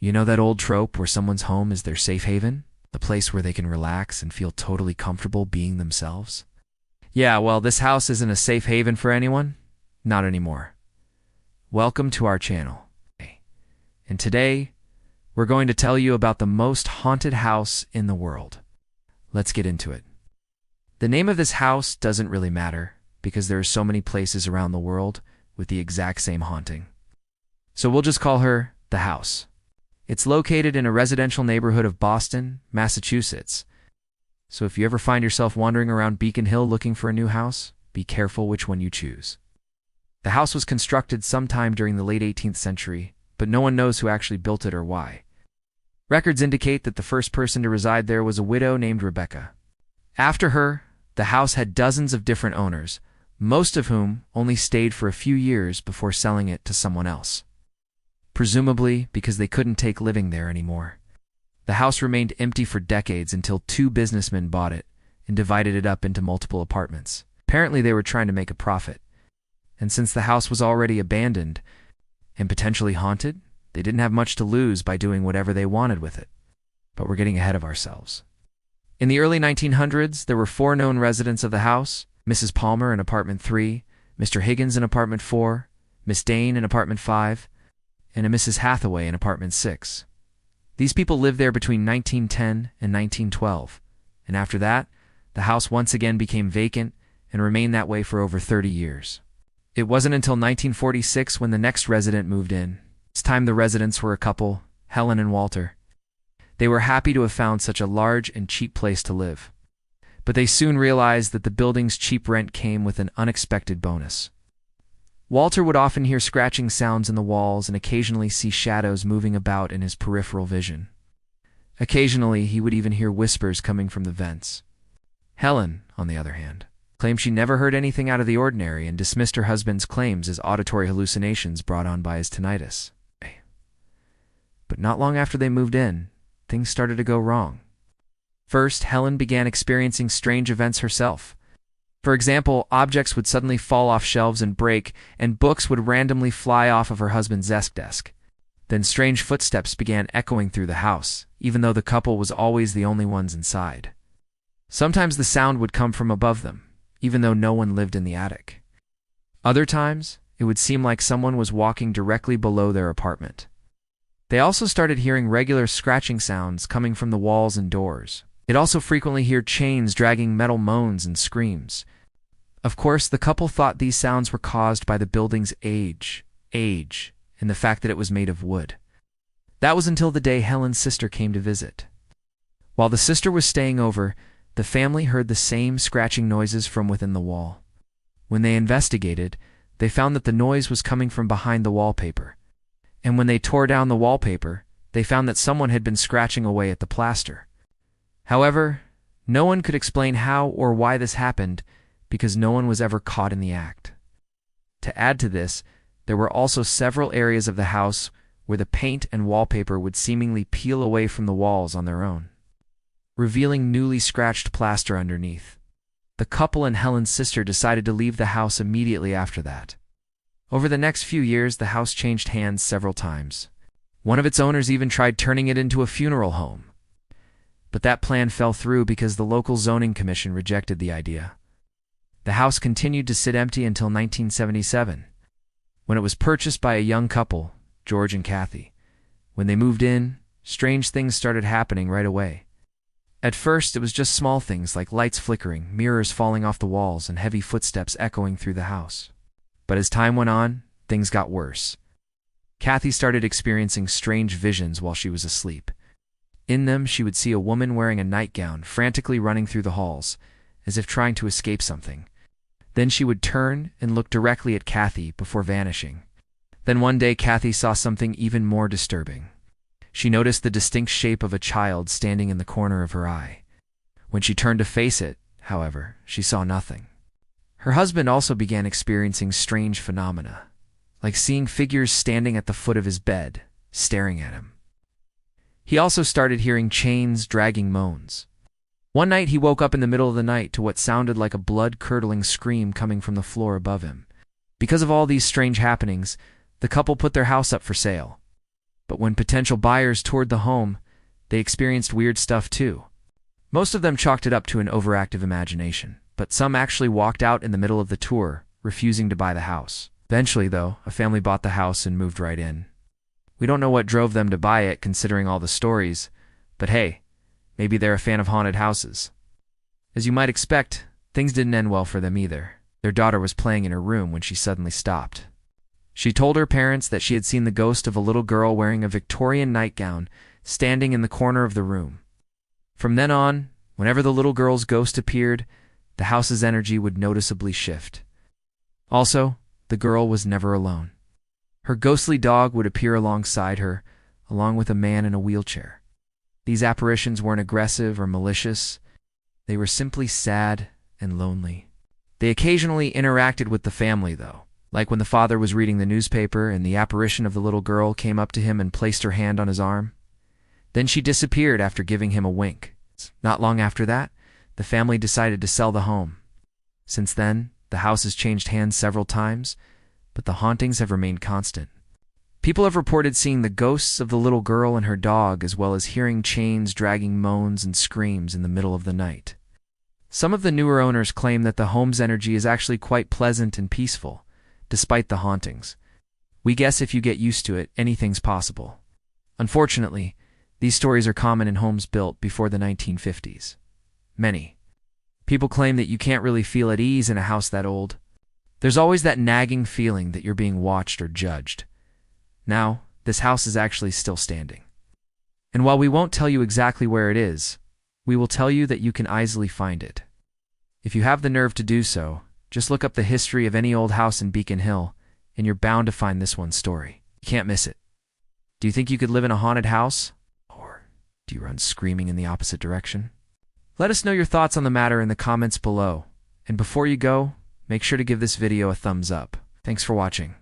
You know that old trope where someone's home is their safe haven? The place where they can relax and feel totally comfortable being themselves? Yeah, well, this house isn't a safe haven for anyone. Not anymore. Welcome to our channel. And today, we're going to tell you about the most haunted house in the world. Let's get into it. The name of this house doesn't really matter because there are so many places around the world with the exact same haunting. So we'll just call her the house. It's located in a residential neighborhood of Boston, Massachusetts. So if you ever find yourself wandering around Beacon Hill looking for a new house, be careful which one you choose. The house was constructed sometime during the late 18th century, but no one knows who actually built it or why. Records indicate that the first person to reside there was a widow named Rebecca. After her, the house had dozens of different owners, most of whom only stayed for a few years before selling it to someone else. Presumably because they couldn't take living there anymore. The house remained empty for decades until two businessmen bought it and divided it up into multiple apartments. Apparently they were trying to make a profit. And since the house was already abandoned and potentially haunted, they didn't have much to lose by doing whatever they wanted with it. But we're getting ahead of ourselves. In the early 1900s, there were 4 known residents of the house: Mrs. Palmer in apartment 3, Mr. Higgins in apartment 4, Miss Dane in apartment 5, and a Mrs. Hathaway in apartment 6. These people lived there between 1910 and 1912, and after that, the house once again became vacant and remained that way for over 30 years. It wasn't until 1946 when the next resident moved in. This time the residents were a couple, Helen and Walter. They were happy to have found such a large and cheap place to live. But they soon realized that the building's cheap rent came with an unexpected bonus. Walter would often hear scratching sounds in the walls and occasionally see shadows moving about in his peripheral vision. Occasionally, he would even hear whispers coming from the vents. Helen, on the other hand, claimed she never heard anything out of the ordinary and dismissed her husband's claims as auditory hallucinations brought on by his tinnitus. But not long after they moved in, things started to go wrong. First, Helen began experiencing strange events herself. For example, objects would suddenly fall off shelves and break, and books would randomly fly off of her husband's desk. Then strange footsteps began echoing through the house, even though the couple was always the only ones inside. Sometimes the sound would come from above them, even though no one lived in the attic. Other times, it would seem like someone was walking directly below their apartment. They also started hearing regular scratching sounds coming from the walls and doors. They'd also frequently hear chains dragging metal moans and screams. Of course, the couple thought these sounds were caused by the building's age, and the fact that it was made of wood. That was until the day Helen's sister came to visit. While the sister was staying over, the family heard the same scratching noises from within the wall. When they investigated, they found that the noise was coming from behind the wallpaper. And when they tore down the wallpaper, they found that someone had been scratching away at the plaster. However, no one could explain how or why this happened because no one was ever caught in the act. To add to this, there were also several areas of the house where the paint and wallpaper would seemingly peel away from the walls on their own, revealing newly scratched plaster underneath. The couple and Helen's sister decided to leave the house immediately after that. Over the next few years, the house changed hands several times. One of its owners even tried turning it into a funeral home. But that plan fell through because the local zoning commission rejected the idea. The house continued to sit empty until 1977, when it was purchased by a young couple, George and Kathy. When they moved in, strange things started happening right away. At first, it was just small things like lights flickering, mirrors falling off the walls, and heavy footsteps echoing through the house. But as time went on, things got worse. Kathy started experiencing strange visions while she was asleep. In them, she would see a woman wearing a nightgown frantically running through the halls, as if trying to escape something. Then she would turn and look directly at Kathy before vanishing. Then one day, Kathy saw something even more disturbing. She noticed the distinct shape of a child standing in the corner of her eye. When she turned to face it, however, she saw nothing. Her husband also began experiencing strange phenomena, like seeing figures standing at the foot of his bed, staring at him. He also started hearing chains dragging moans. One night he woke up in the middle of the night to what sounded like a blood-curdling scream coming from the floor above him. Because of all these strange happenings, the couple put their house up for sale. But when potential buyers toured the home, they experienced weird stuff too. Most of them chalked it up to an overactive imagination, but some actually walked out in the middle of the tour, refusing to buy the house. Eventually, though, a family bought the house and moved right in. We don't know what drove them to buy it, considering all the stories, but hey, maybe they're a fan of haunted houses. As you might expect, things didn't end well for them either. Their daughter was playing in her room when she suddenly stopped. She told her parents that she had seen the ghost of a little girl wearing a Victorian nightgown standing in the corner of the room. From then on, whenever the little girl's ghost appeared, the house's energy would noticeably shift. Also, the girl was never alone. Her ghostly dog would appear alongside her, along with a man in a wheelchair. These apparitions weren't aggressive or malicious. They were simply sad and lonely. They occasionally interacted with the family, though, like when the father was reading the newspaper and the apparition of the little girl came up to him and placed her hand on his arm. Then she disappeared after giving him a wink. Not long after that, the family decided to sell the home. Since then, the house has changed hands several times, but the hauntings have remained constant. People have reported seeing the ghosts of the little girl and her dog, as well as hearing chains dragging moans and screams in the middle of the night. Some of the newer owners claim that the home's energy is actually quite pleasant and peaceful, despite the hauntings. We guess if you get used to it, anything's possible. Unfortunately, these stories are common in homes built before the 1950s. Many people claim that you can't really feel at ease in a house that old. There's always that nagging feeling that you're being watched or judged. Now, this house is actually still standing. And while we won't tell you exactly where it is, we will tell you that you can easily find it. If you have the nerve to do so, just look up the history of any old house in Beacon Hill, and you're bound to find this one's story. You can't miss it. Do you think you could live in a haunted house? Or do you run screaming in the opposite direction? Let us know your thoughts on the matter in the comments below. And before you go, make sure to give this video a thumbs up. Thanks for watching.